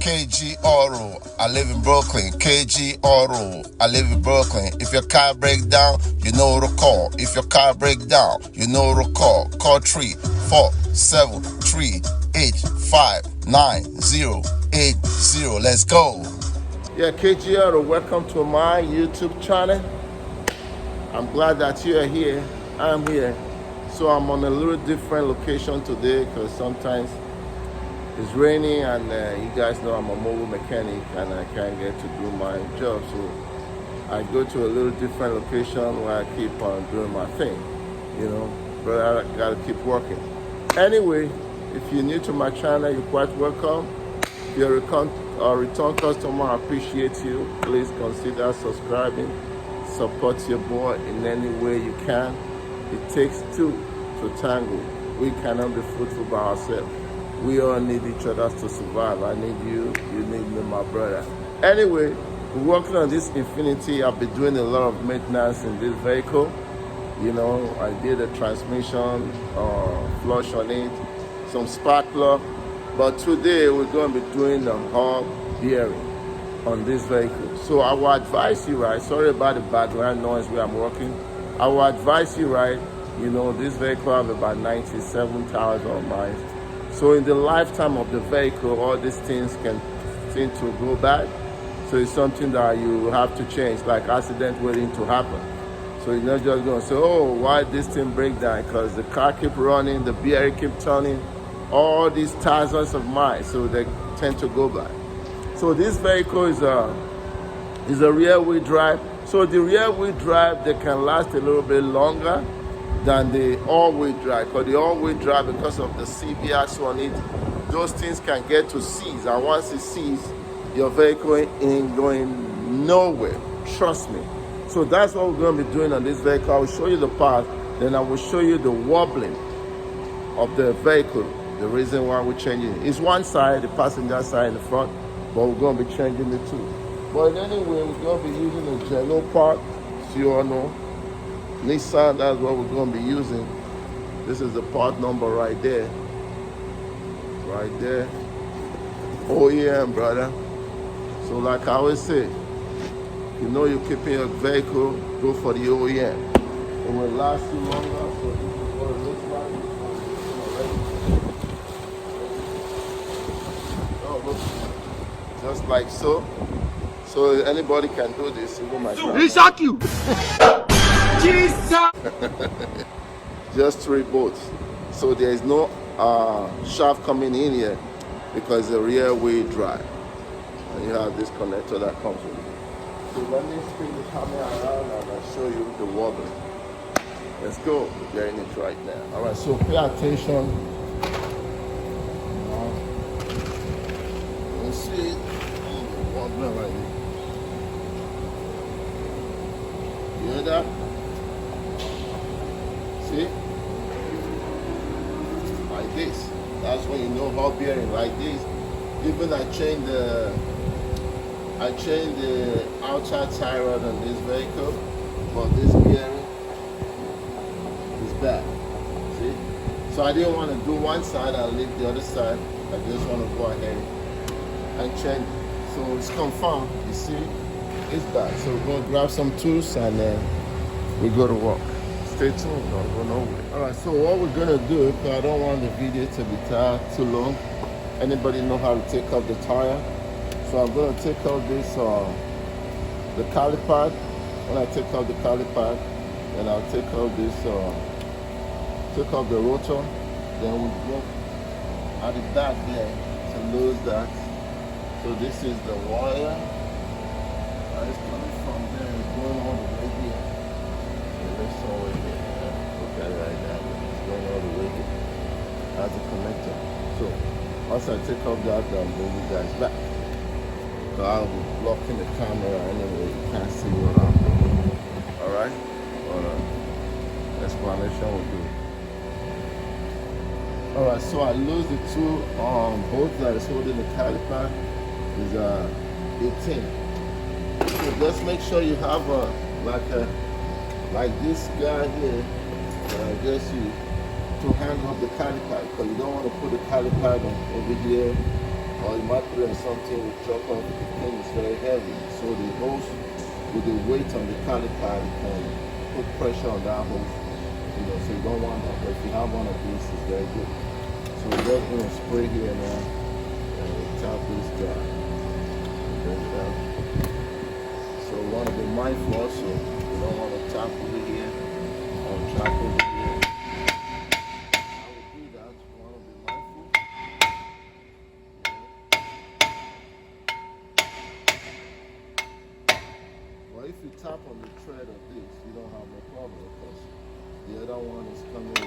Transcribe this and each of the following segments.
KG Auto, I live in Brooklyn. KG Auto, I live in Brooklyn. If your car breaks down, you know to call. If your car breaks down, you know to call. Call 347-385-9080. Let's go. Yeah, KG Auto, welcome to my YouTube channel. I'm glad that you are here. I'm here. So I'm on a little different location today because sometimes it's raining and you guys know I'm a mobile mechanic and I can't get to do my job. So I go to a little different location where I keep on doing my thing, you know, but I gotta keep working. Anyway, if you're new to my channel, you're quite welcome. If you're a return customer, I appreciate you. Please consider subscribing. Support your boy in any way you can. It takes two to tango. We cannot be fruitful by ourselves. We all need each other to survive. I need you, you need me, my brother. Anyway, we're working on this Infiniti. I've been doing a lot of maintenance in this vehicle. You know, I did a transmission flush on it, some spark plug. But today we're going to be doing the hub bearing on this vehicle. So I will advise you, right? Sorry about the background noise where I'm working. I will advise you, right? You know, this vehicle have about 97,000 miles. So in the lifetime of the vehicle, all these things can seem to go bad. So it's something that you have to change, like accident waiting to happen. So you're not just going to say, oh, why this thing break down? Because the car keep running, the bearing keep turning, all these thousands of miles, so they tend to go bad. So this vehicle is a rear wheel drive. So the rear wheel drive, they can last a little bit longer than the all-wheel drive. Because the all-wheel drive, because of the CV axle on it, those things can get to seize. And once it seizes, your vehicle ain't going nowhere. Trust me. So that's what we're going to be doing on this vehicle. I will show you the part, then I will show you the wobbling of the vehicle. The reason why we're changing it. It's one side, the passenger side in the front, but we're going to be changing it too. But anyway, we're going to be using a Geno part, so you all know. Nissan, that's what we're going to be using. This is the part number right there. Right there. OEM, brother. So like I always say, you know you're keeping your vehicle, go for the OEM. It will last you longer, so this is what it looks like. Oh, look. Just like so. So anybody can do this, even my friend. Shock you! Jesus! Just 3 bolts. So there is no shaft coming in here because it's a rear wheel drive. And you have this connector that comes with it. So let me spin the camera around and I'll show you the wobbling. Let's go. We're getting it right now. All right, so pay attention. You see it? Wobbling like this. You hear that? See? Like this. That's when you know how bearing like this. Even I changed the outside tie rod on this vehicle, but this bearing is bad. See? So I didn't want to do one side and leave the other side. I just want to go ahead and change it. So it's confirmed, you see, it's bad. So we're going to grab some tools and we go to work. Stay tuned, don't go nowhere. All right, so what we're going to do, because I don't want the video to be too long. Anybody know how to take off the tire? So I'm going to take off this, the caliper. When I take off the caliper, then I'll take off this, take off the rotor. Then we go at the back there to lose that. So this is the wire. It's coming from there, it's going all the way here. Let's show it here. Look at it right now. It's going all the way here. That's the connector. So once I take off that, I'll bring you guys back. So I'll be blocking the camera anyway. You can't see what I'm doing. Alright? Explanation will do. Alright, so I lose the two bolts that is holding the caliper. Is 18. So just make sure you have like this guy here that I just use to hang up the caliper, because you don't want to put the caliper over here or you might put it in something with chocolate. The thing is very heavy, so the hose with the weight on the caliper can put pressure on that hose. So you don't want that. But if you have one of these, it's very good. So we're just going to spray here now and tap this guy. So we want to be mindful also. We don't want to tap over here or tap over here. How we do that, we want to be mindful. Well, if you tap on the thread of this, you don't have no problem because the other one is coming with a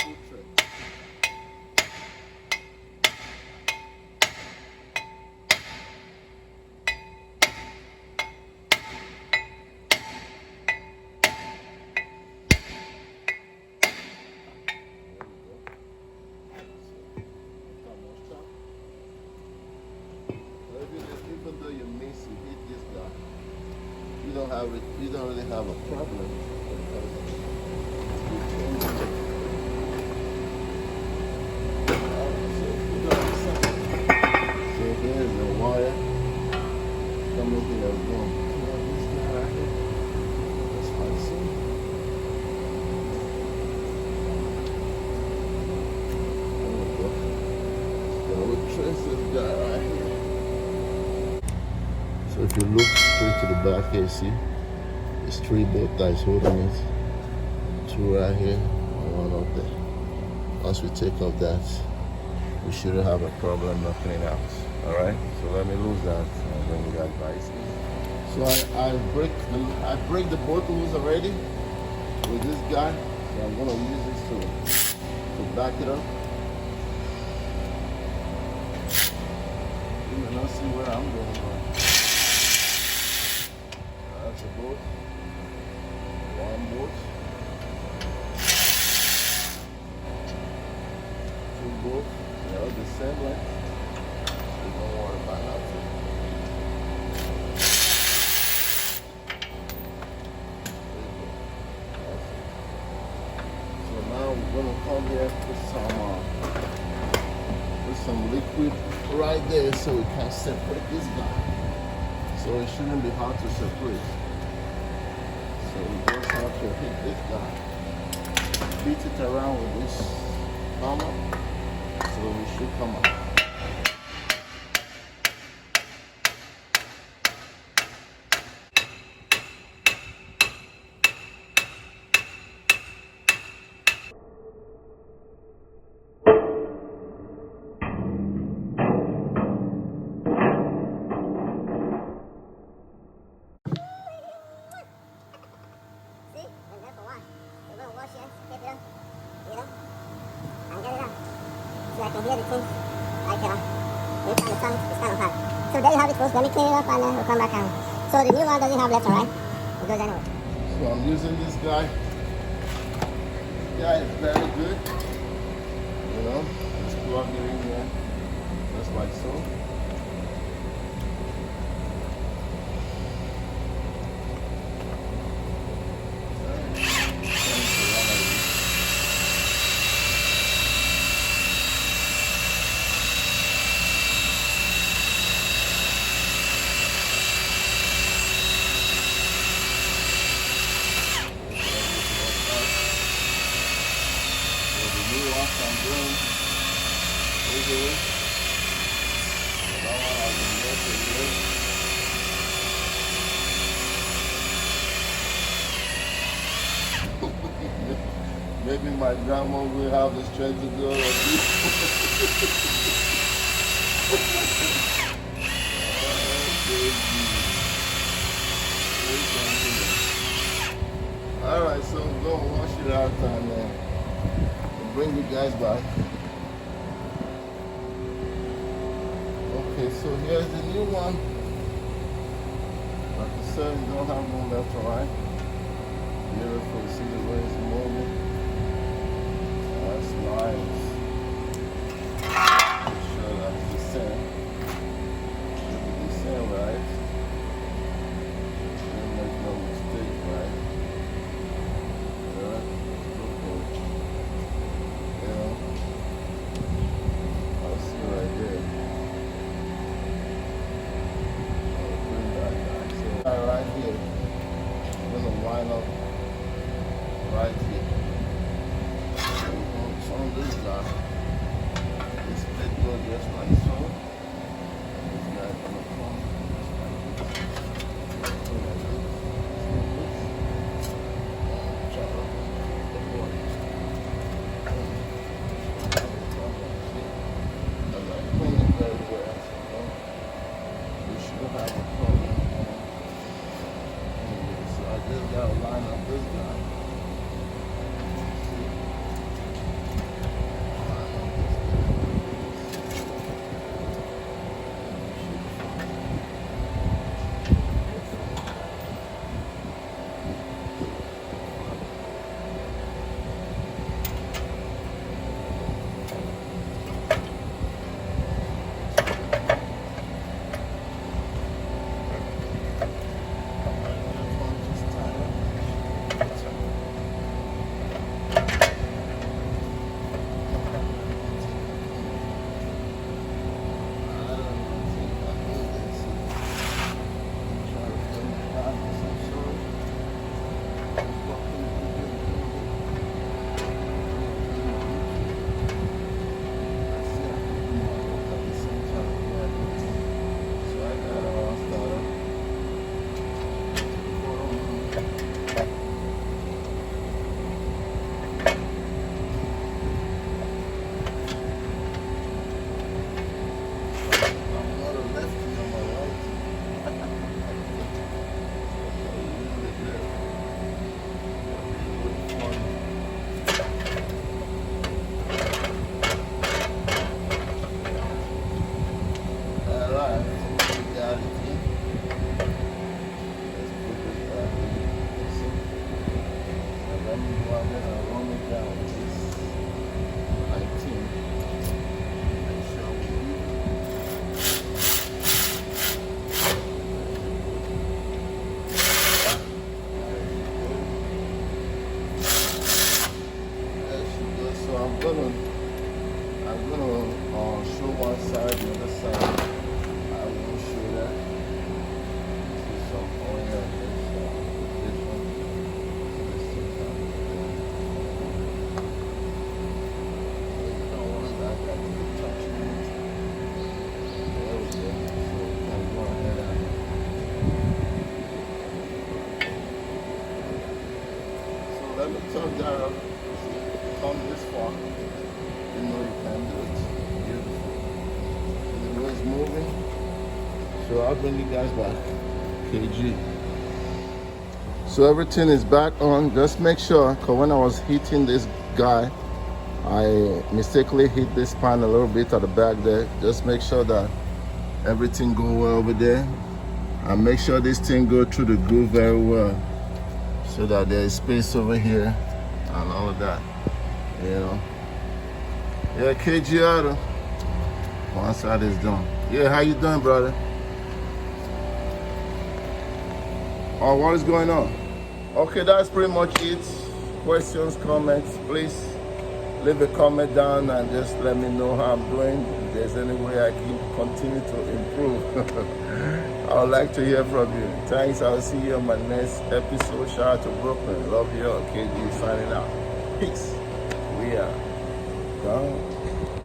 full thread. Even though you miss, you hit this guy, you don't really have a problem because you change it. So here's the wire coming here as well. This guy right here, that's my son. There we go. So we'll trace this guy right here. So if you look straight to the back here, see, there's 3 bow ties holding it. 2 right here and 1 up there. Once we take off that, we shouldn't have a problem knocking it out. Alright, so let me lose that and bring you guys back. So I break the bolt loose already with this guy. So I'm gonna use this to back it up. You may not see where I'm going, but that's a bolt. 1 bolt. 2 bolts. They're all the same length. So don't worry about nothing. So now we're gonna come here put some liquid right there so we can separate this guy. So it shouldn't be hard to separate. So we just have to hit this guy. Beat it around with this hammer. So we should come out. So I can hear the things like it's on the sun, it's kind of hot. So there you have it, folks. Let me clean it up and then we'll come back and so the new one doesn't have left or right. It goes anyway. So I'm using this guy. This guy is very good. You know, just plug it in here, just like so. Maybe my grandma will have the strength to do all of this. Alright, so I'm going to wash it out and bring you guys back. Okay, so here's the new one. Like I said, you don't have no left or right. Beautiful, see the way it's moving. That's nice. Make sure that's the same. Should be the same, right? Don't make no mistake, right? Yeah, okay. Yeah. just like so. This guy's gonna come just like this. Chop up the board. As I clean it very well, we should have a problem. So I just gotta line up this guy. I'm gonna show one side, the other side. I will show that. See some oil and this one. This thing. You don't want that guy to be touching it. There we go. So we can go ahead and. So let me turn that up. Come this far. You know you can do it. Beautiful. The road's moving. So I'll bring you guys back. KG. So everything is back on. Just make sure, because when I was hitting this guy, I mistakenly hit this pan a little bit at the back there. Just make sure that everything go well over there. And make sure this thing go through the groove very well. So that there is space over here and all of that. You know. Yeah, KG. One side is done. Yeah, how you doing, brother? Oh, what is going on? Okay, that's pretty much it. Questions, comments, please leave a comment down and just let me know how I'm doing. If there's any way I can continue to improve. I would like to hear from you. Thanks. I'll see you on my next episode. Shout out to Brooklyn. Love you all. KG signing out. Peace. We are gone.